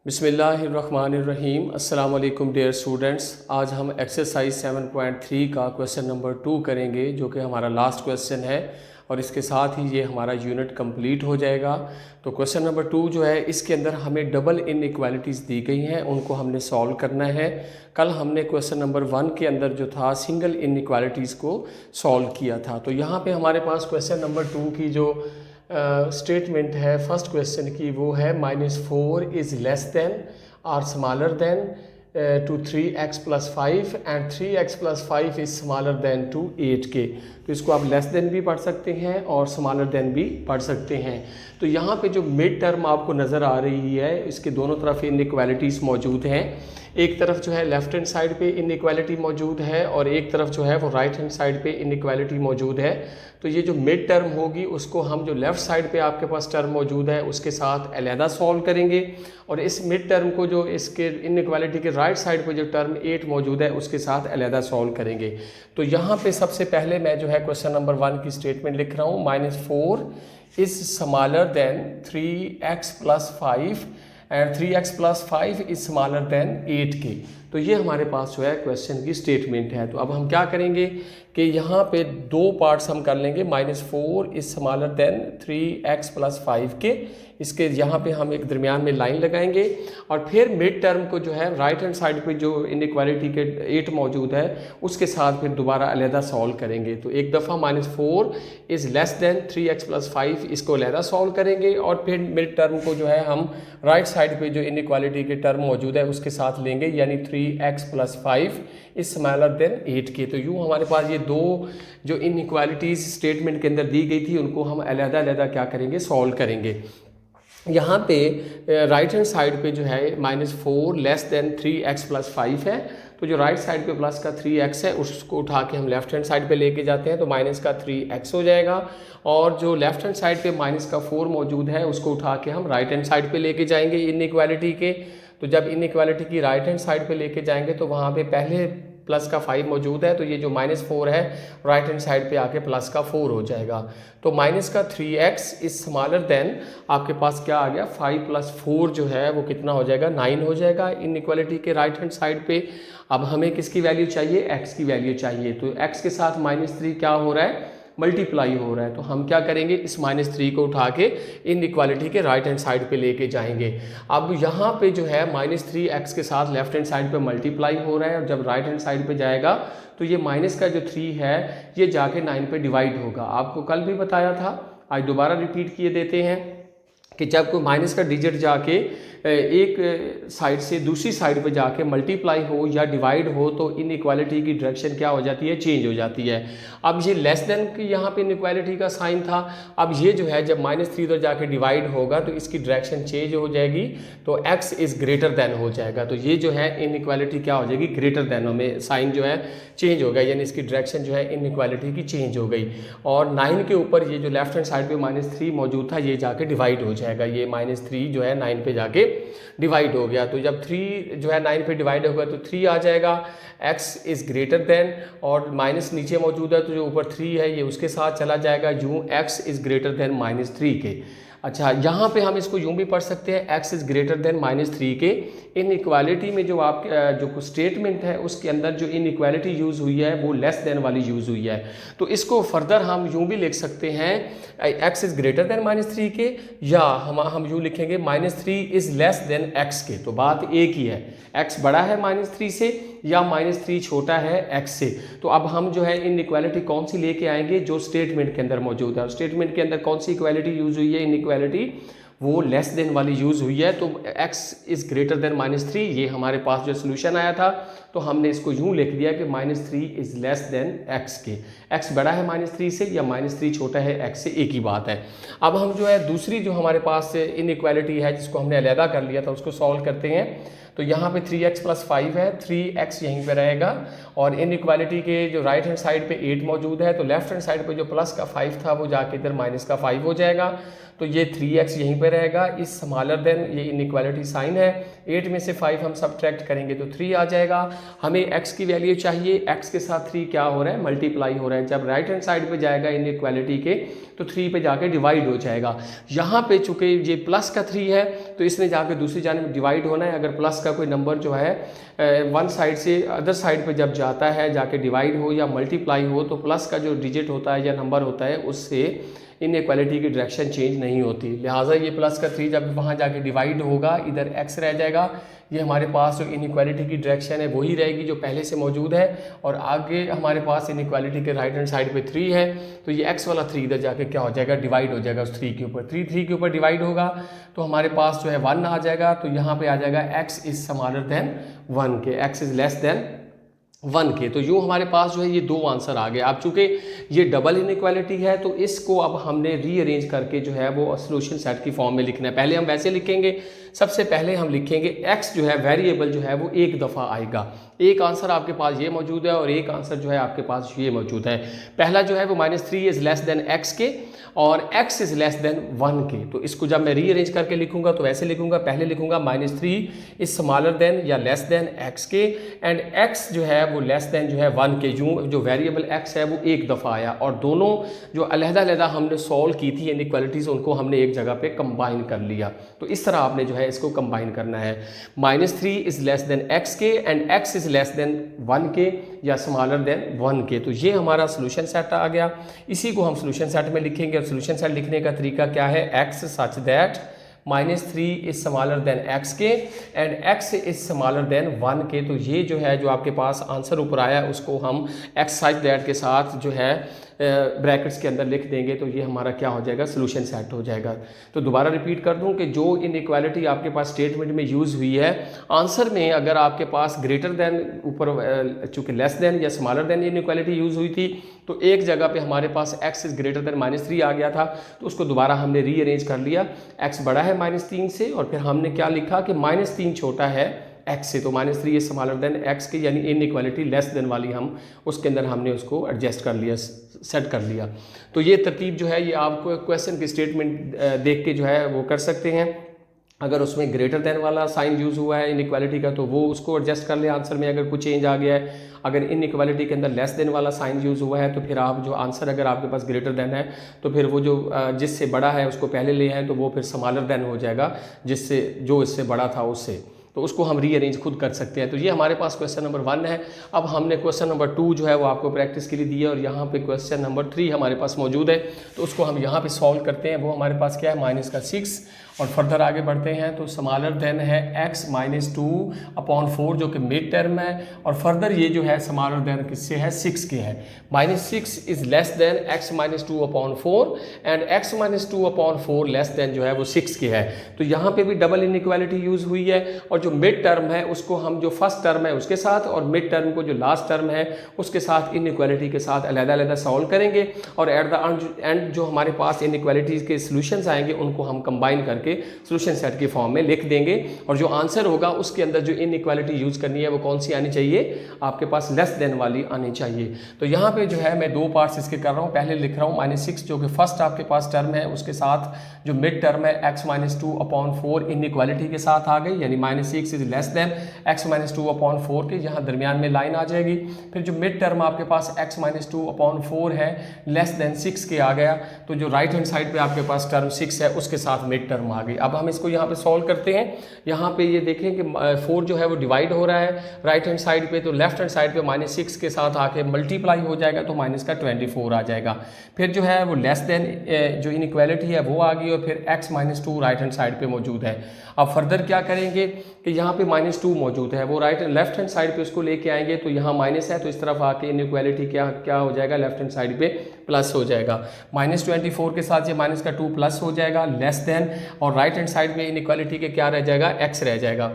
बिस्मिल्लाहिर्रहमानिर्रहीम। अस्सलाम वालेकुम डियर स्टूडेंट्स। आज हम एक्सरसाइज 7.3 का क्वेश्चन नंबर 2 करेंगे, जो कि हमारा लास्ट क्वेश्चन है और इसके साथ ही ये हमारा यूनिट कंप्लीट हो जाएगा। तो क्वेश्चन नंबर 2 जो है, इसके अंदर हमें डबल इनइक्वालिटीज़ दी गई हैं, उनको हमने सॉल्व करना है। कल हमने क्वेश्चन नंबर 1 के अंदर जो था सिंगल इनइक्वालिटीज़ को सॉल्व किया था। तो यहाँ पे हमारे पास क्वेश्चन नंबर 2 की जो स्टेटमेंट है फर्स्ट क्वेश्चन की, वो है -4 इज़ लेस देन और smaller than to 3x+5 and 3x+5 is smaller than to 8k। तो इसको आप लेस देन भी पढ़ सकते हैं और स्मॉलर देन भी पढ़ सकते हैं। तो यहाँ पे जो मिड टर्म आपको नज़र आ रही है, इसके दोनों तरफ इनइक्वालिटीज़ मौजूद हैं। एक तरफ जो है लेफ़्ट हैंड साइड पे इनइक्वालिटी मौजूद है और एक तरफ जो है वो राइट हैंड साइड पे इनइक्वालिटी मौजूद है। तो ये जो मिड टर्म होगी उसको हम जो लेफ़्ट साइड पे आपके पास टर्म मौजूद है उसके साथ अलहदा सॉल्व करेंगे, और इस मिड टर्म को जो इसके इनइक्वालिटी के राइट साइड पे जो टर्म 8 मौजूद है उसके साथ अलहदा सॉल्व करेंगे। तो यहाँ पे सबसे पहले मैं जो है क्वेश्चन नंबर 1 की स्टेटमेंट लिख रहा हूँ। -4 is smaller then 3x+5 and 3x+5 is smaller then 8k। तो ये हमारे पास जो है क्वेश्चन की स्टेटमेंट है। तो अब हम क्या करेंगे कि यहाँ पे दो पार्ट्स हम कर लेंगे। -4 इज स्मॉलर देन 3x+5k, इसके यहाँ पे हम एक दरमियान में लाइन लगाएंगे और फिर मिड टर्म को जो है राइट हैंड साइड पे जो इनइक्वालिटी के 8 मौजूद है उसके साथ फिर दोबारा अलहदा सॉल्व करेंगे। तो एक दफ़ा -4 इज़ लेस देन 3x+5 इसको अलहदा सॉल्व करेंगे और फिर मिड टर्म को जो है हम राइट साइड पे जो इनइक्वालिटी के टर्म मौजूद है उसके साथ लेंगे, यानी 3x+5 is smaller then 8k। तो यूँ हमारे पास ये दो जो इनइक्वालिटीज़ स्टेटमेंट के अंदर दी गई थी उनको हम अलहदा अलहदा क्या करेंगे, सॉल्व करेंगे। यहाँ पे राइट हैंड साइड पे जो है -4 लेस देन 3x+5 है, तो जो राइट साइड पे प्लस का 3x है उसको उठा के हम लेफ्ट हैंड साइड पे लेके जाते हैं तो माइनस का 3x हो जाएगा, और जो लेफ्ट हैंड साइड पे माइनस का 4 मौजूद है उसको उठा के हम राइट हैंड साइड पे लेके जाएंगे इनइक्वालिटी के। तो जब इनइक्वालिटी की राइट हैंड साइड पे लेके जाएंगे तो वहाँ पे पहले प्लस का 5 मौजूद है, तो ये जो -4 है राइट हैंड साइड पे आके प्लस का 4 हो जाएगा। तो माइनस का 3x इज स्मॉलर देन आपके पास क्या आ गया, 5 + 4 जो है वो कितना हो जाएगा, 9 हो जाएगा इनइक्वालिटी के राइट हैंड साइड पे। अब हमें किसकी वैल्यू चाहिए, x की वैल्यू चाहिए। तो x के साथ -3 क्या हो रहा है, मल्टीप्लाई हो रहा है। तो हम क्या करेंगे, इस -3 को उठा के इनइक्वालिटी के राइट हैंड साइड पे लेके जाएंगे। अब यहाँ पे जो है -3x के साथ लेफ्ट हैंड साइड पे मल्टीप्लाई हो रहा है, और जब राइट हैंड साइड पे जाएगा तो ये माइनस का जो 3 है ये जाके 9 पे डिवाइड होगा। आपको कल भी बताया था, आज दोबारा रिपीट किए देते हैं कि जब कोई माइनस का डिजिट जाके एक साइड से दूसरी साइड पे जाके मल्टीप्लाई हो या डिवाइड हो तो इनइक्वालिटी की डायरेक्शन क्या हो जाती है, चेंज हो जाती है। अब ये लेस देन की यहाँ पे इनइक्वालिटी का साइन था, अब ये जो है जब -3 उधर जाके डिवाइड होगा तो इसकी डायरेक्शन चेंज हो जाएगी, तो x इज़ ग्रेटर देन हो जाएगा। तो ये जो है इनइक्वालिटी क्या हो जाएगी, ग्रेटर देन में साइन जो है चेंज हो गया, यानी इसकी डायरेक्शन जो है इनइक्वालिटी की चेंज हो गई। और 9 के ऊपर ये जो लेफ्ट हैंड साइड पे -3 मौजूद था ये जाके डिवाइड हो जाएगा, ये -3 जो है 9 पे जाके डिवाइड हो गया। तो जब 3 जो है 9 पे डिवाइड होगा तो 3 आ जाएगा, x इज़ ग्रेटर देन, और माइनस नीचे मौजूद है तो जो ऊपर 3 है ये उसके साथ चला जाएगा, यूँ x इज़ ग्रेटर देन -3 के। अच्छा, यहाँ पे हम इसको यूँ भी पढ़ सकते हैं, x इज़ ग्रेटर देन -3 के। इनइक्वालिटी में जो आप जो स्टेटमेंट है उसके अंदर जो इनइक्वालिटी यूज़ हुई है वो लेस देन वाली यूज़ हुई है। तो इसको फर्दर हम यूँ भी लिख सकते हैं, x इज़ ग्रेटर देन -3 के, या हम यूँ लिखेंगे -3 इज़ लेस देन x के। तो बात एक ही है, x बड़ा है -3 से या -3 छोटा है x से। तो अब हम जो है इनइक्वालिटी कौन सी लेके आएंगे, जो स्टेटमेंट के अंदर मौजूद है। और स्टेटमेंट के अंदर कौन सी इक्वालिटी यूज़ हुई है, इनइक्वालिटी वो लेस देन वाली यूज़ हुई है। तो x इज़ ग्रेटर देन -3, ये हमारे पास जो सोल्यूशन आया था, तो हमने इसको यूँ लिख दिया कि -3 इज़ लेस देन x के। x बड़ा है -3 से या -3 छोटा है x से, एक ही बात है। अब हम जो है दूसरी जो हमारे पास इनइक्वालिटी है जिसको हमने अलहदा कर लिया था उसको सॉल्व करते हैं। तो यहाँ पे 3x+5 है, 3x यहीं पे रहेगा, और इनइक्वालिटी के जो राइट हैंड साइड पे 8 मौजूद है, तो लेफ्ट हैंड साइड पे जो प्लस का 5 था वो जाके इधर माइनस का 5 हो जाएगा। तो ये 3x यहीं पे रहेगा, इस स्मॉलर देन ये इनइक्वालिटी साइन है, 8 में से 5 हम सब्ट्रैक्ट करेंगे तो 3 आ जाएगा। हमें x की वैल्यू चाहिए, x के साथ 3 क्या हो रहा है, मल्टीप्लाई हो रहा है। जब राइट हैंड साइड पे जाएगा इनइक्वालिटी के तो 3 पे जाके डिवाइड हो जाएगा। यहाँ पे चूंकि ये प्लस का 3 है तो इसने जाके दूसरी जानिब डिवाइड होना है। अगर प्लस का कोई नंबर जो है वन साइड से अदर साइड पे जब जाता है जाके डिवाइड हो या मल्टीप्लाई हो तो प्लस का जो डिजिट होता है या नंबर होता है उससे इनइक्वालिटी की डायरेक्शन चेंज नहीं होती। लिहाजा ये प्लस का 3 जब वहाँ जाके डिवाइड होगा इधर x रह जाएगा, ये हमारे पास जो इनइक्वालिटी की डायरेक्शन है वही रहेगी जो पहले से मौजूद है, और आगे हमारे पास इनइक्वालिटी के राइट हैंड साइड पे 3 है तो ये x वाला 3 इधर जाके क्या हो जाएगा, डिवाइड हो जाएगा उस 3 के ऊपर। 3 के ऊपर डिवाइड होगा तो हमारे पास जो है 1 आ जाएगा, तो यहाँ पे आ जाएगा x इज स्मॉलर देन 1 के, x इज लेस देन 1 के। तो यूँ हमारे पास जो है ये 2 आंसर आ गए। अब चूंकि ये डबल इनइक्वालिटी है तो इसको अब हमने रीअरेंज करके जो है वो सॉल्यूशन सेट की फॉर्म में लिखना है। पहले हम वैसे लिखेंगे, सबसे पहले हम लिखेंगे x जो है वेरिएबल जो है वो एक दफ़ा आएगा। एक आंसर आपके पास ये मौजूद है और एक आंसर जो है आपके पास ये मौजूद है। पहला जो है वो -3 इज़ लेस देन x के और x इज़ लेस देन 1 के। तो इसको जब मैं रीअरेंज करके लिखूंगा तो ऐसे लिखूंगा, पहले लिखूंगा -3 इज स्मॉलर देन या लेस देन x के एंड x जो है वो लेस देन जो है 1 के। जो वेरिएबल x है वो एक दफ़ा आया और दोनों जो अलहदा हमने सॉल्व की थी इनइक्वालिटीज़ उनको हमने एक जगह पे कंबाइन कर लिया। तो इस तरह आपने जो है इसको कंबाइन करना है। -3 इज़ लेस देन x के and x is less then 1 के या स्मॉलर देन 1 के। तो ये हमारा सोल्यूशन सेट आ गया। इसी को हम सोल्यूशन सेट में लिखेंगे और सोल्यूशन सेट लिखने का तरीका क्या है, x such that -3 is smaller than x के and x is smaller then 1 के। तो ये जो है जो आपके पास आंसर ऊपर आया है उसको हम x सच दैट के साथ जो है ब्रैकेट्स के अंदर लिख देंगे तो ये हमारा क्या हो जाएगा, सोल्यूशन सेट हो जाएगा। तो दोबारा रिपीट कर दूं कि जो इनइक्वालिटी आपके पास स्टेटमेंट में यूज़ हुई है, आंसर में अगर आपके पास ग्रेटर देन ऊपर चूँकि लेस देन या स्मॉलर देन इनइक्वालिटी यूज़ हुई थी तो एक जगह पे हमारे पास x इज़ ग्रेटर देन -3 आ गया था तो उसको दोबारा हमने रीअरेंज कर लिया। x बड़ा है -3 से और फिर हमने क्या लिखा कि -3 छोटा है x से, तो -3 इज स्मॉलर देन x के, यानी इनइक्वालिटी लेस देन वाली हम उसके अंदर हमने उसको एडजस्ट कर लिया, सेट कर लिया। तो ये तरतीब जो है ये आपको क्वेश्चन की स्टेटमेंट देख के जो है वो कर सकते हैं। अगर उसमें ग्रेटर देन वाला साइन यूज़ हुआ है इनइक्वालिटी का तो वो उसको एडजस्ट कर ले आंसर में अगर कुछ चेंज आ गया है। अगर इनइक्वालिटी के अंदर लेस देन वाला साइन यूज़ हुआ है तो फिर आप जो आंसर अगर आपके पास ग्रेटर देन है तो फिर वो जो जिससे बड़ा है उसको पहले ले आए तो वो फिर स्मॉलर देन हो जाएगा जिससे जो इससे बड़ा था उससे, तो उसको हम रीअरेंज खुद कर सकते हैं। तो ये हमारे पास क्वेश्चन नंबर 1 है। अब हमने क्वेश्चन नंबर 2 जो है वो आपको प्रैक्टिस के लिए दिया और यहाँ पे क्वेश्चन नंबर 3 हमारे पास मौजूद है तो उसको हम यहाँ पे सॉल्व करते हैं। वो हमारे पास क्या है, -6 और फर्दर आगे बढ़ते हैं तो स्मॉलर देन है x -2/4 जो कि मिड टर्म है और फर्दर ये जो है स्मॉलर देन किससे है, 6 के है। -6 is less than x -2/4 and x -2/4 less than जो है वो 6 के है। तो यहाँ पे भी डबल इनइक्वालिटी यूज़ हुई है और जो मिड टर्म है उसको हम जो फर्स्ट टर्म है उसके साथ और मिड टर्म को जो लास्ट टर्म है उसके साथ इनइक्वालिटी के साथ अलग-अलग सॉल्व करेंगे और एट द एंड जो हमारे पास इनइक्वालिटीज़ के सॉल्यूशंस आएंगे उनको हम कंबाइन करके सॉल्यूशन सेट की फॉर्म में लिख देंगे और जो आंसर होगा उसके अंदर जो इनइक्वालिटी यूज़ करनी है वो कौन सी आनी चाहिए, आपके पास लेस देन वाली आनी चाहिए। तो यहाँ पे जो है मैं 2 पार्ट्स इसके कर रहा हूँ। पहले लिख रहा हूँ -6 जो कि फर्स्ट आपके पास टर्म है उसके साथ जो मिड टर्म है x -2/4 इनइक्वालिटी के साथ आ गई, यानी -6 इज लेस देन x -2/4 के, यहाँ दरमियान में लाइन आ जाएगी। फिर जो मिड टर्म आपके पास x -2/4 है लेस देन 6 के आ गया, तो जो राइट हैंड साइड पे आपके पास टर्म 6 है उसके साथ मिड टर्म आ गई। अब हम इसको यहाँ पे सॉल्व करते हैं। यहाँ पे ये देखें कि 4 जो है वो डिवाइड हो रहा है राइट हैंड साइड पे, तो लेफ्ट हैंड साइड पे -6 के साथ आके मल्टीप्लाई हो जाएगा तो -24 आ जाएगा। फिर जो है वो लेस देन जो इनइक्वालिटी है वो आ गई और फिर x -2 राइट हैंड साइड पे मौजूद है। अब फर्दर क्या करेंगे कि यहाँ पे -2 मौजूद है, वो लेफ्ट हैंड साइड पे उसको लेके आएंगे तो यहाँ माइनस है तो इस तरफ आके इनइक्वालिटी क्या हो जाएगा, लेफ्ट हैंड साइड पे प्लस हो जाएगा। -24 के साथ ये -2 प्लस हो जाएगा लेस देन और राइट हैंड साइड में इनइक्वालिटी के क्या रह जाएगा, x रह जाएगा।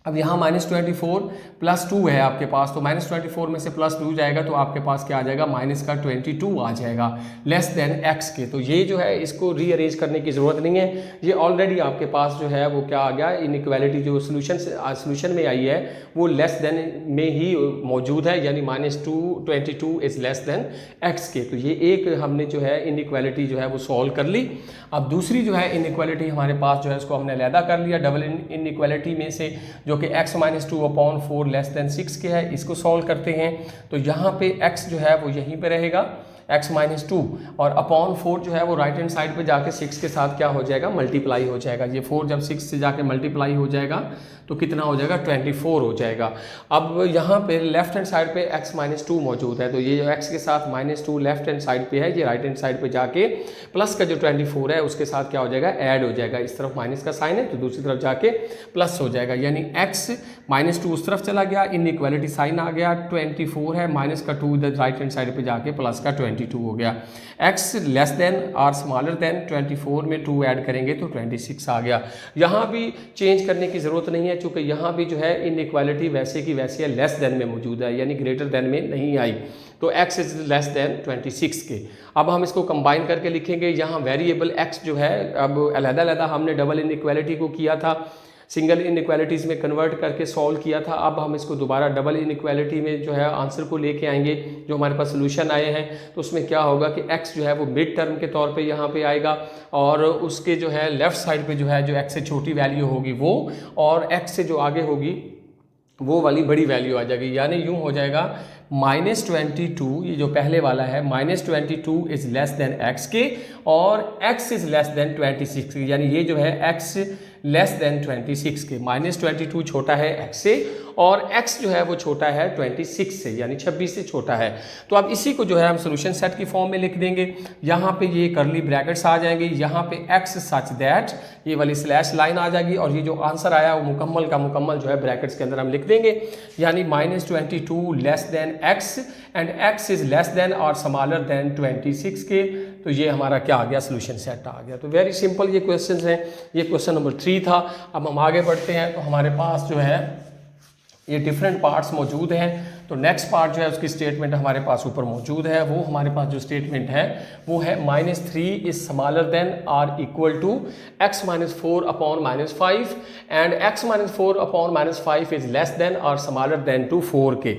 अब यहाँ -24 + 2 है आपके पास, तो -24 में से +2 जाएगा तो आपके पास क्या आ जाएगा, माइनस का 22 आ जाएगा लेस देन x के। तो ये जो है इसको रीअरेंज करने की ज़रूरत नहीं है, ये ऑलरेडी आपके पास जो है वो क्या आ गया, इनइक्वालिटी जो सोल्यूशन में आई है वो लेस देन में ही मौजूद है, यानी -22 इज़ लेस देन x के। तो ये एक हमने जो है इनइक्वालिटी जो है वो सॉल्व कर ली। अब दूसरी जो है इनइक्वालिटी हमारे पास जो है इसको हमने अलहदा कर लिया डबल इनइक्वालिटी में से, जो कि x - 2/4 लेस देन 6 के है। इसको सॉल्व करते हैं तो यहाँ पे x जो है वो यहीं पे रहेगा, x - 2 और अपॉन 4 जो है वो राइट हैंड साइड पे जाके 6 के साथ क्या हो जाएगा, मल्टीप्लाई हो जाएगा। ये 4 जब 6 से जाके मल्टीप्लाई हो जाएगा तो कितना हो जाएगा, 24 हो जाएगा। अब यहाँ पे लेफ्ट हैंड साइड पे x - 2 मौजूद है, तो ये जो x के साथ -2 लेफ्ट हैंड साइड पे है, ये राइट हैंड साइड पे जाके प्लस का जो 24 है उसके साथ क्या हो जाएगा, ऐड हो जाएगा। इस तरफ माइनस का साइन है तो दूसरी तरफ जाके प्लस हो जाएगा, यानी x -2 उस तरफ चला गया, इनइक्वालिटी साइन आ गया, 24 है, माइनस का 2 इधर राइट हैंड साइड पे जाके प्लस का 22 हो गया। x लेस देन और स्मॉलर देन 24 में 2 ऐड करेंगे तो 26 आ गया। यहाँ भी चेंज करने की ज़रूरत नहीं है, चूँकि यहाँ भी जो है इनइक्वालिटी वैसे की वैसे है, लेस देन में मौजूद है, यानी ग्रेटर देन में नहीं आई। तो x इज लेस देन 26 के। अब हम इसको कंबाइन करके लिखेंगे। यहाँ वेरिएबल x जो है, अब अलग-अलग हमने डबल इनइक्वालिटी को किया था, सिंगल इनइक्वालिटीज़ में कन्वर्ट करके सॉल्व किया था। अब हम इसको दोबारा डबल इनइक्वालिटी में जो है आंसर को लेके आएंगे, जो हमारे पास सोल्यूशन आए हैं। तो उसमें क्या होगा कि x जो है वो मिड टर्म के तौर पे यहाँ पे आएगा, और उसके जो है लेफ़्ट साइड पे जो है जो x से छोटी वैल्यू होगी वो, और x से जो आगे होगी वो वाली बड़ी वैल्यू आ जाएगी। यानी यूँ हो जाएगा -22, ये जो पहले वाला है, -22 इज़ लेस देन x के, और x इज़ लेस देन 26, यानी ये जो है x लेस देन 26 के। -22 छोटा है x से, और x जो है वो छोटा है 26 से, यानी 26 से छोटा है। तो अब इसी को जो है हम सोल्यूशन सेट की फॉर्म में लिख देंगे। यहाँ पे ये करली ब्रैकेट्स आ जाएंगे, यहाँ पे x सच दैट, ये वाली स्लैश लाइन आ जाएगी, और ये जो आंसर आया वो मुकम्मल का मुकम्मल जो है ब्रैकेट्स के अंदर हम लिख देंगे, यानी -22 less than x and x is less than और स्मॉलर देन 26 के। तो ये हमारा क्या आ गया, सोल्यूशन सेट आ गया। तो वेरी सिंपल ये क्वेश्चन हैं। ये क्वेश्चन नंबर 3 था। अब हम आगे बढ़ते हैं, तो हमारे पास जो है ये डिफरेंट पार्ट्स मौजूद हैं। तो नेक्स्ट पार्ट जो है उसकी स्टेटमेंट हमारे पास ऊपर मौजूद है। वो हमारे पास जो स्टेटमेंट है वो है -3 इज स्मॉलर देन और equal to x - 4/-5 and x - 4/-5 is less than और स्मॉलर देन टू 4 के।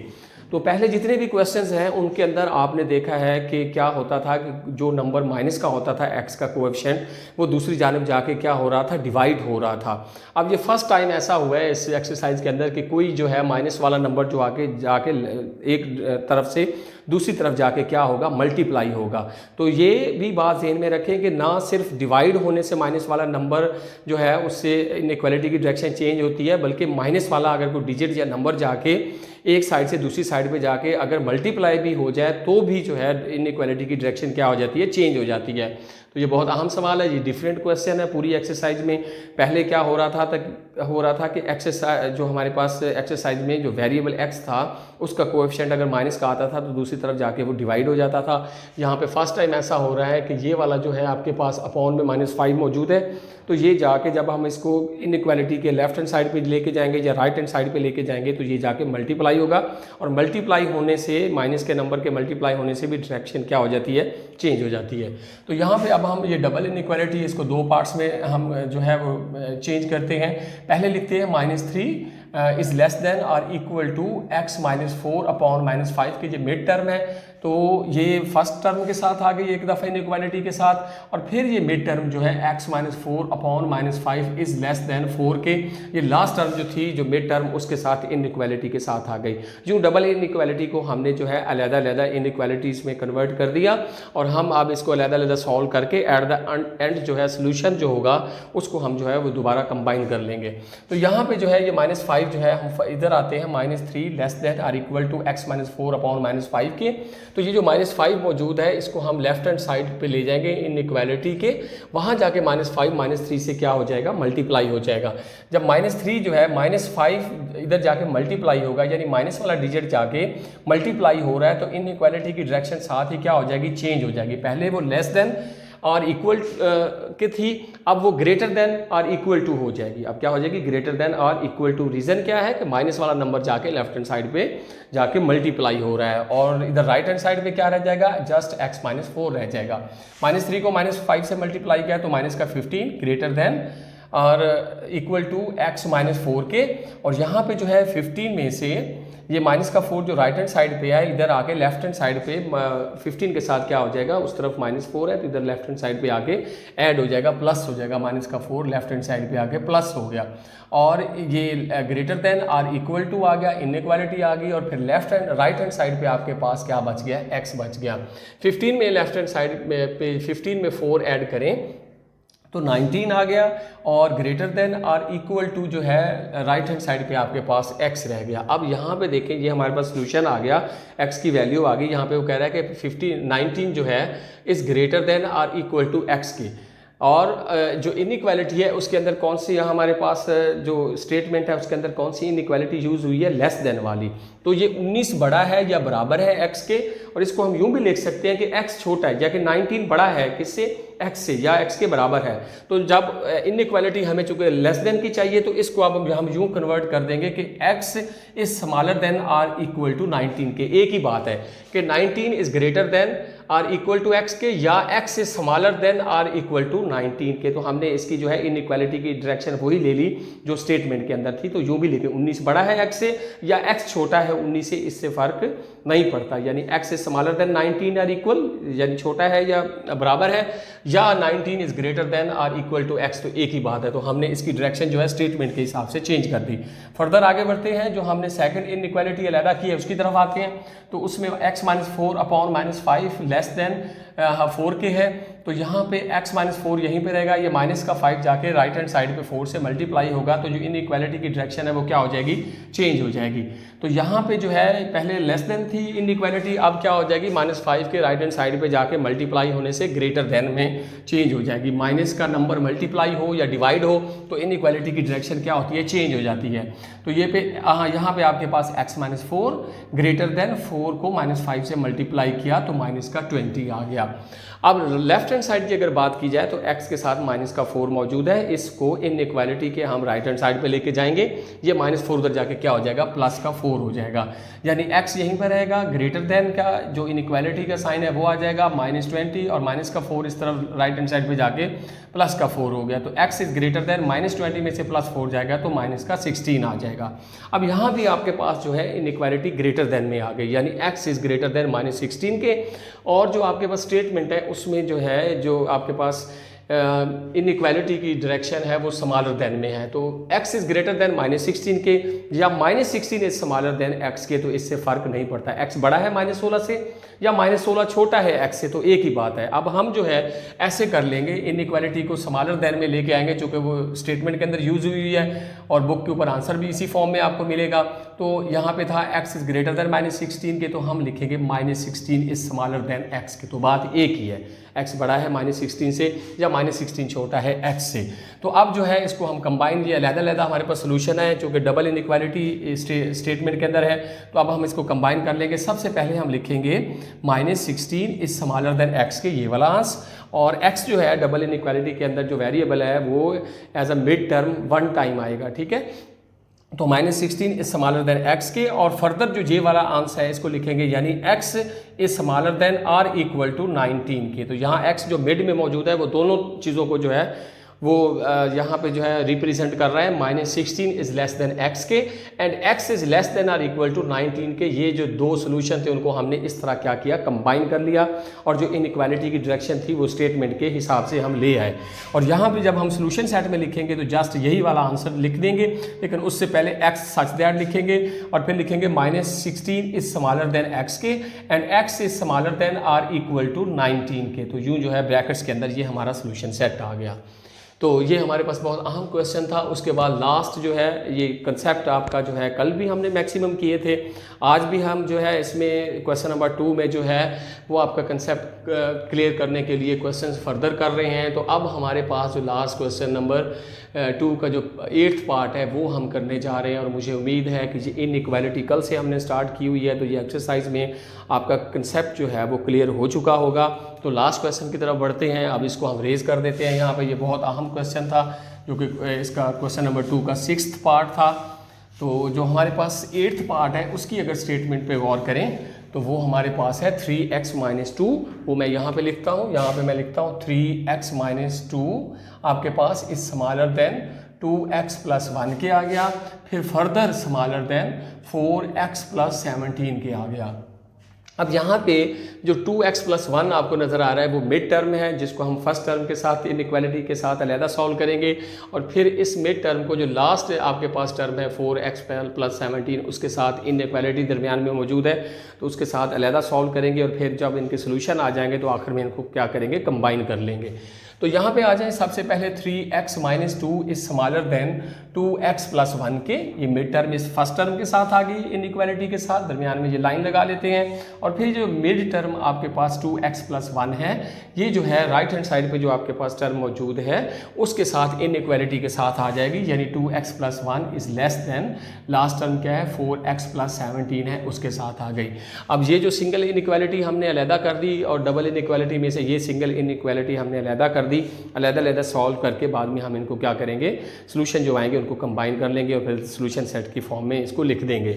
तो पहले जितने भी क्वेश्चंस हैं उनके अंदर आपने देखा है कि क्या होता था कि जो नंबर माइनस का होता था x का कोएफिशिएंट, वो दूसरी जानिब जाके क्या हो रहा था, डिवाइड हो रहा था। अब ये फर्स्ट टाइम ऐसा हुआ है इस एक्सरसाइज के अंदर कि कोई जो है माइनस वाला नंबर जो आके जाके एक तरफ से दूसरी तरफ जाके क्या होगा, मल्टीप्लाई होगा। तो ये भी बात ज़हन में रखें कि ना सिर्फ डिवाइड होने से माइनस वाला नंबर जो है उससे इनइक्वालिटी की डायरेक्शन चेंज होती है, बल्कि माइनस वाला अगर कोई डिजिट या नंबर जाके एक साइड से दूसरी साइड पे जाके अगर मल्टीप्लाई भी हो जाए तो भी जो है इनइक्वालिटी की डायरेक्शन क्या हो जाती है, चेंज हो जाती है। तो ये बहुत अहम सवाल है, ये डिफरेंट क्वेश्चन है पूरी एक्सरसाइज में। पहले क्या हो रहा था कि एक्सरसाइज जो हमारे पास एक्सरसाइज में जो वेरिएबल x था उसका कोएफिशिएंट अगर माइनस का आता था तो दूसरी तरफ जाके वो डिवाइड हो जाता था। यहाँ पे फर्स्ट टाइम ऐसा हो रहा है कि ये वाला जो है आपके पास अपॉन में -5 मौजूद है, तो ये जाके जब हम इसको इनइक्वालिटी के लेफ्ट हैंड साइड पे लेके जाएंगे या राइट हैंड साइड पे लेके जाएंगे तो ये जाके मल्टीप्लाई होगा, और मल्टीप्लाई होने से माइनस के नंबर के मल्टीप्लाई होने से भी डायरेक्शन क्या हो जाती है, चेंज हो जाती है। तो यहाँ पे अब हम ये डबल इनइक्वालिटी इसको दो पार्ट्स में हम जो है वो चेंज करते हैं। पहले लिखते हैं -3 इज़ लेस देन और इक्वल टू x - 4/-5 के, ये मिड टर्म है। तो ये फर्स्ट टर्म के साथ आ गई एक दफ़ा इनइक्वालिटी के साथ, और फिर ये मिड टर्म जो है x - 4/-5 इज़ लेस देन 4 के। ये लास्ट टर्म जो थी जो मिड टर्म उसके साथ इनइक्वालिटी के साथ आ गई। यूँ डबल इनइक्वालिटी को हमने जो है अलग-अलग इनइक्वालिटीज़ में कन्वर्ट कर दिया, और हम अब इसको अलग-अलग सॉल्व करके एट द एंड जो है सोल्यूशन जो होगा उसको हम जो है वो दोबारा कंबाइन कर लेंगे। तो यहाँ पे जो है ये -5 जो है हम इधर आते हैं -3 लेस देन और इक्वल टू x - 4/-5 के। तो ये जो -5 मौजूद है इसको हम लेफ्ट हैंड साइड पे ले जाएंगे इनइक्वालिटी के, वहाँ जाके -5 -3 से क्या हो जाएगा, मल्टीप्लाई हो जाएगा। जब -3 जो है -5 इधर जाके मल्टीप्लाई होगा, यानी माइनस वाला डिजिट जाके मल्टीप्लाई हो रहा है, तो इनइक्वालिटी की डायरेक्शन साथ ही क्या हो जाएगी, चेंज हो जाएगी। पहले वो लेस देन और इक्वल के थी, अब वो ग्रेटर देन और इक्वल टू हो जाएगी। अब क्या हो जाएगी, ग्रेटर देन और इक्वल टू। रीज़न क्या है कि माइनस वाला नंबर जाके लेफ्ट हैंड साइड पे जाके मल्टीप्लाई हो रहा है, और इधर राइट हैंड साइड पे क्या रह जाएगा, जस्ट x माइनस 4 रह जाएगा। -3 को -5 से मल्टीप्लाई किया तो माइनस का 15 ग्रेटर देन और इक्वल टू x माइनस 4 के। और यहाँ पे जो है 15 में से ये माइनस का 4 जो राइट हैंड साइड पे है, इधर आके लेफ्ट हैंड साइड पे 15 के साथ क्या हो जाएगा, उस तरफ -4 है तो इधर लेफ्ट हैंड साइड पे आके ऐड हो जाएगा, प्लस हो जाएगा। माइनस का 4 लेफ्ट हैंड साइड पे आके प्लस हो गया, और ये ग्रेटर देन और इक्वल टू आ गया, इनइक्वालिटी आ गई, और फिर left hand right hand side पे आपके पास क्या बच गया, x बच गया। 15 में लेफ्ट हैंड साइड में पे 15 में 4 ऐड करें तो 19 आ गया, और ग्रेटर देन और इक्वल टू जो है राइट हैंड साइड पे आपके पास x रह गया। अब यहाँ पे देखें, ये हमारे पास सोल्यूशन आ गया, x की वैल्यू आ गई। यहाँ पे वो कह रहा है कि 19 जो है इस ग्रेटर देन और इक्वल टू x की, और जो इनइक्वालिटी है उसके अंदर कौन सी, यहाँ हमारे पास जो स्टेटमेंट है उसके अंदर कौन सी इनइक्वालिटी यूज़ हुई है, लेस देन वाली। तो ये 19 बड़ा है या बराबर है x के, और इसको हम यूँ भी लिख सकते हैं कि x छोटा है, या कि 19 बड़ा है किससे, x से, या x के बराबर है। तो जब इनइक्वालिटी हमें चूँकि लेस देन की चाहिए तो इसको अब हम यूँ कन्वर्ट कर देंगे कि x is smaller than or equal to 19 के। एक ही बात है कि 19 is greater than or equal to x के, या x is smaller than or equal to 19 के। तो हमने इसकी जो है इनइक्वालिटी की डायरेक्शन वही ले ली जो स्टेटमेंट के अंदर थी। तो यूँ भी लिखे 19 बड़ा है x से या x छोटा है 19 से, इससे फर्क नहीं पड़ता। यानी x is smaller than 19 or equal, यानी छोटा है या बराबर है, या 19 is greater than or equal to x, तो एक ही बात है। तो हमने इसकी डायरेक्शन जो है स्टेटमेंट के हिसाब से चेंज कर दी। फर्दर आगे बढ़ते हैं, जो हमने सेकंड इनइक्वालिटी अलहदा की है उसकी तरफ आते हैं। तो उसमें x minus 4 upon -5 less than 4 के है, तो यहाँ पे x माइनस 4 यहीं पे रहेगा, ये माइनस का 5 जाके राइट हैंड साइड पे 4 से मल्टीप्लाई होगा, तो जो इनइक्वालिटी की डायरेक्शन है वो क्या हो जाएगी, चेंज हो जाएगी। तो यहाँ पे जो है पहले लेस देन थी इनइक्वालिटी, अब क्या हो जाएगी, -5 के राइट हैंड साइड पे जाके मल्टीप्लाई होने से ग्रेटर देन में चेंज हो जाएगी। माइनस का नंबर मल्टीप्लाई हो या डिवाइड हो तो इनइक्वालिटी की डायरेक्शन क्या होती है, चेंज हो जाती है। तो ये पे यहाँ पे आपके पास x माइनस 4 ग्रेटर देन 4 को -5 से मल्टीप्लाई किया तो माइनस का 20 आ गया। अब लेफ्ट हैंड साइड की अगर बात की जाए तो x के साथ माइनस का 4 मौजूद है, इसको इनइक्वालिटी के हम राइट हैंड साइड पे लेके जाएंगे, ये -4 उधर जाके क्या हो जाएगा, प्लस का 4 हो जाएगा। यानी x यहीं पर रहेगा, ग्रेटर देन का जो इनइक्वालिटी का साइन है वो आ जाएगा -20, और माइनस का 4 इस तरफ राइट हैंड साइड पे जाके प्लस का 4 हो गया। तो x इज ग्रेटर देन -20 में से +4 जाएगा तो माइनस का 16 आ जाएगा। अब यहाँ भी आपके पास जो है इनइक्वालिटी ग्रेटर देन में आ गई, यानी x इज ग्रेटर देन -16 के, और जो आपके पास स्टेटमेंट है उसमें जो है जो आपके पास इनइक्वालिटी की डायरेक्शन है वो स्मॉलर देन में है। तो x इज ग्रेटर देन -16 के या -16 इज स्मॉलर देन x के, तो इससे फर्क नहीं पड़ता, x बड़ा है -16 से या -16 छोटा है x से, तो एक ही बात है। अब हम जो है ऐसे कर लेंगे, इनइक्वालिटी को स्मॉलर देन में लेके आएंगे, चूँकि वो स्टेटमेंट के अंदर यूज हुई है और बुक के ऊपर आंसर भी इसी फॉर्म में आपको मिलेगा। तो यहाँ पे था x इज ग्रेटर देन -16 के, तो हम लिखेंगे -16 इज स्मॉलर देन x के। तो बात एक ही है, x बड़ा है -16 से या -16 छोटा है x से। तो अब जो है इसको हम कंबाइन, ये अलग-अलग हमारे पास सोल्यूशन है जो कि डबल इनइक्वालिटी स्टेटमेंट के अंदर है। तो अब हम इसको कंबाइन कर लेंगे। सबसे पहले हम लिखेंगे -16 इज स्मॉलर देन x के, ये वाला आंसर, और x जो है डबल इनइक्वालिटी के अंदर जो वेरिएबल है वो as a mid term 1 time आएगा, ठीक है। तो -16 इज स्मॉलर देन x के, और फर्दर जो जे वाला आंसर है इसको लिखेंगे, यानी x is smaller than or equal to 19 के। तो यहाँ x जो मिड में मौजूद है वो दोनों चीज़ों को जो है वो यहाँ पे जो है रिप्रेजेंट कर रहा है। -16 इज लेस देन x के and x is less than or equal to 19 के। ये जो दो सोल्यूशन थे उनको हमने इस तरह क्या किया, कंबाइन कर लिया, और जो इनइक्वालिटी की डायरेक्शन थी वो स्टेटमेंट के हिसाब से हम ले आए। और यहाँ पे जब हम सोल्यूशन सेट में लिखेंगे तो जस्ट यही वाला आंसर लिख देंगे, लेकिन उससे पहले x सच दैट लिखेंगे और फिर लिखेंगे -16 इज स्मॉलर देन x के and x is smaller than or equal to 19 के। तो यूँ जो है ब्रैकेट्स के अंदर ये हमारा सोल्यूशन सेट आ गया। तो ये हमारे पास बहुत अहम क्वेश्चन था। उसके बाद लास्ट जो है ये कंसेप्ट आपका जो है कल भी हमने मैक्सिमम किए थे, आज भी हम जो है इसमें क्वेश्चन नंबर 2 में जो है वो आपका कंसेप्ट क्लियर करने के लिए क्वेश्चंस फर्दर कर रहे हैं। तो अब हमारे पास जो लास्ट क्वेश्चन नंबर 2 का जो 8th पार्ट है वो हम करने जा रहे हैं। और मुझे उम्मीद है कि ये इनइक्वालिटी कल से हमने स्टार्ट की हुई है, तो ये एक्सरसाइज में आपका कंसेप्ट जो है वो क्लियर हो चुका होगा। तो लास्ट क्वेश्चन की तरफ बढ़ते हैं। अब इसको हम रेज कर देते हैं यहाँ पे। ये बहुत अहम क्वेश्चन था जो कि इसका क्वेश्चन नंबर 2 का 6th पार्ट था। तो जो हमारे पास 8th पार्ट है उसकी अगर स्टेटमेंट पे गौर करें तो वो हमारे पास है 3x - 2। वो मैं यहाँ पे लिखता हूँ, यहाँ पे मैं लिखता हूँ 3x - 2 आपके पास इज स्मॉलर देन 2x + 1 के आ गया, फिर फर्दर स्मॉलर देन 4x + 17 के आ गया। अब यहाँ पे जो 2x + 1 आपको नज़र आ रहा है वो मिड टर्म है, जिसको हम फर्स्ट टर्म के साथ इनइक्वालिटी के साथ अलहदा सॉल्व करेंगे। और फिर इस मिड टर्म को जो लास्ट आपके पास टर्म है 4x + 17 उसके साथ इनइक्वालिटी दरमियान में मौजूद है तो उसके साथ अलहदा सॉल्व करेंगे। और फिर जब इनके सोल्यूशन आ जाएंगे तो आखिर में इनको क्या करेंगे, कंबाइन कर लेंगे। तो यहाँ पे आ जाए सबसे पहले 3x - 2 is smaller then 2x + 1 के। ये मिड टर्म इस फर्स्ट टर्म के साथ आ गई इनइक्वालिटी के साथ, दरमियान में ये लाइन लगा लेते हैं। और फिर जो मिड टर्म आपके पास 2x + 1 है, ये जो है राइट हैंड साइड पे जो आपके पास टर्म मौजूद है उसके साथ इनइक्वालिटी के साथ आ जाएगी, यानी 2x + 1 is less then last term क्या है 4x + 17 है, उसके साथ आ गई। अब ये जो सिंगल इनइक्वालिटी हमने अलहदा कर दी और डबल इनइक्वालिटी में से ये सिंगल इनइक्वालिटी हमने अलहदा कर दी, अलग-अलग सॉल्व करके बाद में हम इनको क्या करेंगे, सॉल्यूशन जो आएंगे उनको कंबाइन कर लेंगे और फिर सॉल्यूशन सेट की फॉर्म में इसको लिख देंगे।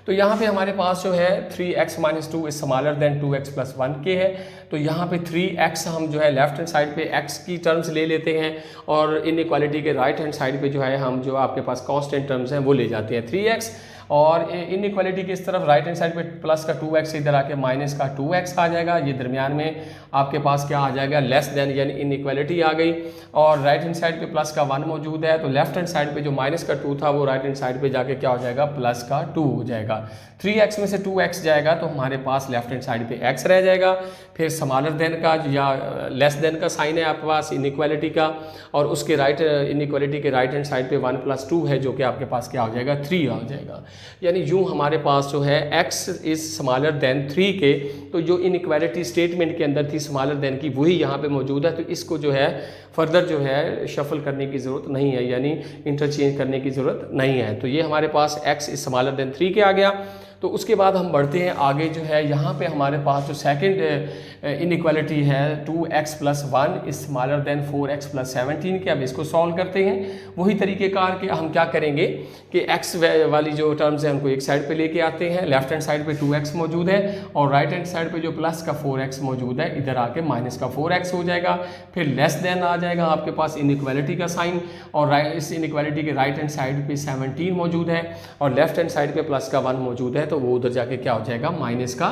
तो यहाँ पे हमारे पास जो है 3x - 2 is smaller then 2x + 1 के है। तो यहाँ पे 3x हम जो है लेफ्ट हैंड साइड पे x की टर्म्स ले लेते हैं और इनइक्वालिटी के राइट हैंड साइड पे जो है हम जो आपके पास कांस्टेंट टर्म्स हैं वो ले जाते हैं 3x। और इनइक्वालिटी की इस तरफ राइट हैंड साइड पे प्लस का 2x इधर आके माइनस का 2x आ जाएगा। ये दरमियान में आपके पास क्या आ जाएगा, लेस देन, यानी इनइक्वालिटी आ गई। और राइट हैंड साइड पे प्लस का 1 मौजूद है तो लेफ्ट हैंड साइड पे जो माइनस का 2 था वो राइट हैंड साइड पे जाके क्या हो जाएगा, प्लस का 2 हो जाएगा। 3x में से 2x जाएगा तो हमारे पास लेफ्ट हैंड साइड पे x रह जाएगा। फिर स्मॉलर देन का या लेस देन का साइन है आपके पास इनइक्वालिटी का, और उसके राइट इनइक्वालिटी के राइट हैंड साइड पे 1 + 2 है जो कि आपके पास क्या हो जाएगा, 3 आ जाएगा। यानी यूँ हमारे पास जो है x इज स्मॉलर देन 3 के, तो जो इनइक्वालिटी स्टेटमेंट के अंदर थी स्मॉलर देन की वही यहाँ पे मौजूद है। तो इसको जो है फर्दर जो है शफल करने की ज़रूरत नहीं है, यानी इंटरचेंज करने की ज़रूरत नहीं है। तो ये हमारे पास x इज स्मॉलर देन 3 के आ गया। तो उसके बाद हम बढ़ते हैं आगे, जो है यहाँ पे हमारे पास जो सेकंड इनइक्वालिटी है 2x + 1 is smaller then 4x + 17 के। अब इसको सॉल्व करते हैं वही तरीक़ेकार के। हम क्या करेंगे कि x वाली जो टर्म्स हैं उनको एक साइड पे लेके आते हैं, लेफ्ट हैंड साइड पे 2x मौजूद है और राइट हैंड साइड पे जो प्लस का 4x मौजूद है इधर आके माइनस का 4x हो जाएगा। फिर लेस देन आ जाएगा आपके पास इनइक्वालिटी का साइन, और इस इनइक्वालिटी के राइट हैंड साइड पे 17 मौजूद है और लेफ्ट हैंड साइड पे प्लस का 1 मौजूद है, तो वो उधर जाके क्या हो जाएगा, माइनस का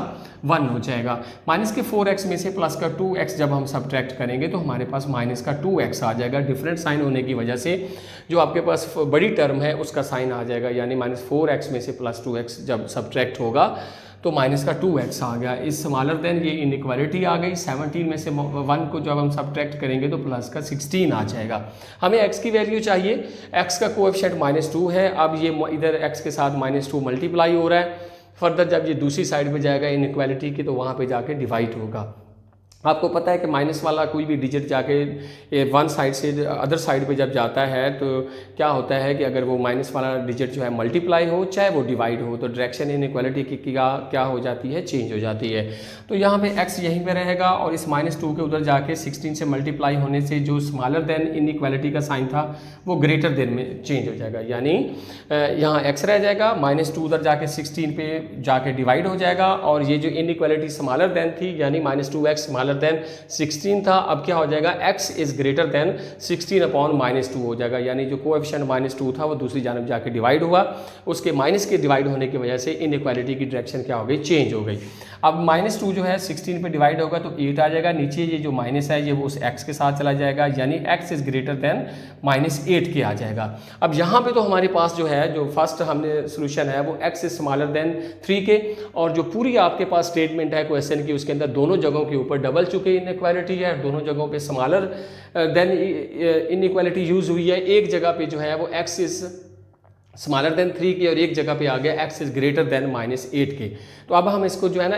1 हो जाएगा। माइनस के 4x में से प्लस का 2x जब हम सब्ट्रैक्ट करेंगे तो हमारे पास माइनस का 2x आ जाएगा। डिफरेंट साइन होने की वजह से जो आपके पास बड़ी टर्म है उसका साइन आ जाएगा, यानी -4x में से प्लस 2x जब सब्ट्रैक्ट होगा तो माइनस का 2x आ गया। इस स्मॉलर देन ये इनइक्वालिटी आ गई। 17 में से 1 को जब हम सब्ट्रैक्ट करेंगे तो प्लस का 16 आ जाएगा। हमें x की वैल्यू चाहिए, x का कोएफिशिएंट -2 है। अब ये इधर x के साथ -2 मल्टीप्लाई हो रहा है। फर्दर जब ये दूसरी साइड पे जाएगा इनइक्वालिटी की तो वहाँ पे जाके डिवाइड होगा। आपको पता है कि माइनस वाला कोई भी डिजिट जाके वन साइड से अदर साइड पे जब जाता है तो क्या होता है कि अगर वो माइनस वाला डिजिट जो है मल्टीप्लाई हो चाहे वो डिवाइड हो तो डायरेक्शन इनइक्वालिटी की क्या हो जाती है, चेंज हो जाती है। तो यहाँ पे x यहीं पे रहेगा और इस -2 के उधर जाके 16 से मल्टीप्लाई होने से जो स्मॉलर देन इनइक्वालिटी का साइन था वो ग्रेटर देन में चेंज हो जाएगा, यानी यहाँ x रह जाएगा, -2 उधर जाके 16 पे जाके डिवाइड हो जाएगा और ये जो इनइक्वालिटी स्मॉलर देन थी यानी -2x स्मॉलर देन 16 था, अब क्या हो जाएगा, x इज ग्रेटर देन 16/-2 हो जाएगा, यानी जो कोएफिशिएंट -2 था वो दूसरी जानब जाके डिवाइड हुआ, उसके माइनस के डिवाइड होने की वजह से इनइक्वालिटी की डायरेक्शन क्या हो गई, चेंज हो गई। अब -2 जो है 16 पे डिवाइड होगा तो 8 आ जाएगा, नीचे ये जो माइनस है ये वो उस x के साथ चला जाएगा, यानी x इज ग्रेटर देन -8 के आ जाएगा। अब यहाँ पे तो हमारे पास जो है जो फर्स्ट हमने सोल्यूशन है वो x इज स्मॉलर देन 3 के, और जो पूरी आपके पास स्टेटमेंट है क्वेश्चन की उसके अंदर दोनों जगहों के ऊपर डबल डबल चुके इनइक्वालिटी है, दोनों जगहों पे स्मॉलर देन इनइक्वालिटी यूज़ हुई है। एक जगह पे जो है वो x इज़ स्मॉलर देन 3 के और एक जगह पे आ गया x इज़ ग्रेटर देन -8 के। तो अब हम इसको जो है ना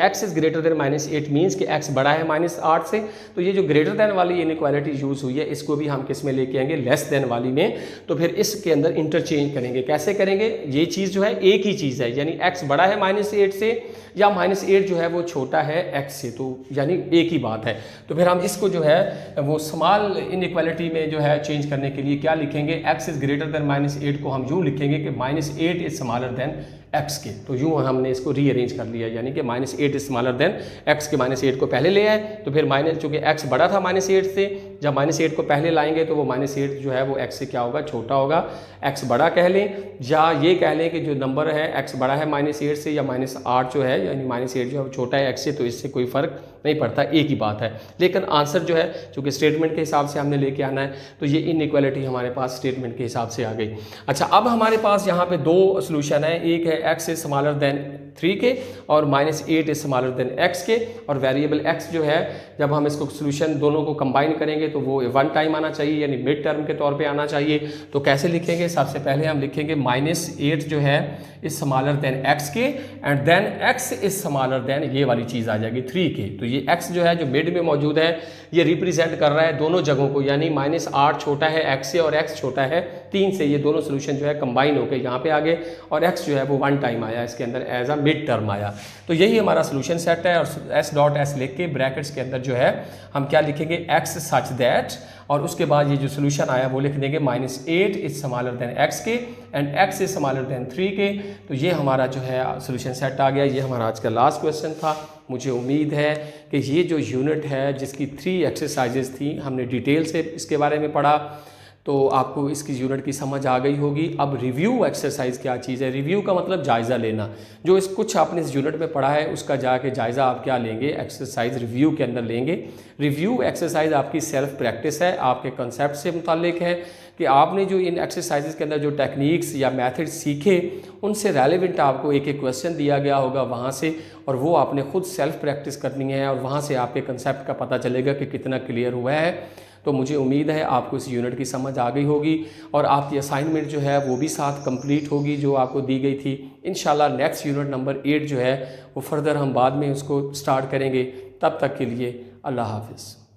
x is greater than -8 means कि x बड़ा है -8 से, तो ये जो ग्रेटर देन वाली इनइक्वालिटी यूज़ हुई है इसको भी हम किस में लेके आएंगे, लेस देन वाली में। तो फिर इसके अंदर इंटरचेंज करेंगे। कैसे करेंगे, ये चीज़ जो है एक ही चीज़ है, यानी x बड़ा है -8 से या -8 जो है वो छोटा है x से, तो यानी एक ही बात है। तो फिर हम इसको जो है वो स्मॉल इनइक्वालिटी में जो है चेंज करने के लिए क्या लिखेंगे, x इज़ ग्रेटर देन -8 को हम यूँ लिखेंगे कि -8 इज़ स्मॉलर देन x के। तो यूँ हमने इसको रीअरेंज कर लिया, यानी कि -8 इज स्मॉलर देन x के। -8 को पहले ले आए तो फिर चूँकि x बड़ा था -8 से, जब -8 को पहले लाएंगे तो वो -8 जो है वो x से क्या होगा, छोटा होगा। x बड़ा कह लें या ये कह लें कि जो नंबर है x बड़ा है -8 से या -8 जो है, यानी -8 जो है वो छोटा है x से, तो इससे कोई फ़र्क नहीं पड़ता, एक ही बात है। लेकिन आंसर जो है चूँकि स्टेटमेंट के हिसाब से हमने लेके आना है, तो ये इनइक्वालिटी हमारे पास स्टेटमेंट के हिसाब से आ गई। अच्छा, अब हमारे पास यहाँ पे दो सोल्यूशन है, एक है x इज स्मॉलर देन 3 के और -8 इज स्मॉलर देन x के, और वेरिएबल x जो है जब हम इसको सोल्यूशन दोनों को कंबाइन करेंगे तो वो वन टाइम आना चाहिए, यानी मिड टर्म के तौर पे आना चाहिए। तो कैसे लिखेंगे, सबसे पहले हम लिखेंगे -8 जो है इज स्मॉलर देन x के and then x is smaller than ये वाली चीज़ आ जाएगी 3 के। तो ये x जो है जो मिड में मौजूद है ये रिप्रेजेंट कर रहा है दोनों जगहों को, यानी -8 छोटा है x से और x छोटा है 3 से। ये दोनों सोल्यूशन जो है कंबाइन होकर यहाँ पे आ गए और x जो है वो वन टाइम आया इसके अंदर एज अ मिड टर्म आया। तो यही हमारा सोल्यूशन सेट है। और s.s लिख के ब्रैकेट्स के अंदर जो है हम क्या लिखेंगे, x सच दैट, और उसके बाद ये जो सोल्यूशन आया वो लिख देंगे -8 इज स्मॉलर देन x के and x is smaller then 3 के। तो ये हमारा जो है सोल्यूशन सेट आ गया। ये हमारा आज का लास्ट क्वेश्चन था। मुझे उम्मीद है कि ये जो यूनिट है जिसकी 3 एक्सरसाइजेज थी, हमने डिटेल से इसके बारे में पढ़ा, तो आपको इसकी यूनिट की समझ आ गई होगी। अब रिव्यू एक्सरसाइज क्या चीज़ है, रिव्यू का मतलब जायज़ा लेना। जो इस कुछ आपने इस यूनिट में पढ़ा है उसका जाके जायज़ा आप क्या लेंगे, एक्सरसाइज रिव्यू के अंदर लेंगे। रिव्यू एक्सरसाइज आपकी सेल्फ प्रैक्टिस है, आपके कंसेप्ट से मुतालिक है कि आपने जो इन एक्सरसाइजेज के अंदर जो टेक्निक्स या मेथड सीखे उनसे रेलेवेंट आपको एक एक क्वेश्चन दिया गया होगा वहाँ से, और वो आपने खुद सेल्फ प्रैक्टिस करनी है और वहाँ से आपके कंसेप्ट का पता चलेगा कि कितना क्लियर हुआ है। तो मुझे उम्मीद है आपको इस यूनिट की समझ आ गई होगी और आपकी असाइनमेंट जो है वो भी साथ कंप्लीट होगी जो आपको दी गई थी। इंशाल्लाह नेक्स्ट यूनिट नंबर 8 जो है वो फर्दर हम बाद में उसको स्टार्ट करेंगे। तब तक के लिए अल्लाह हाफ़िज़।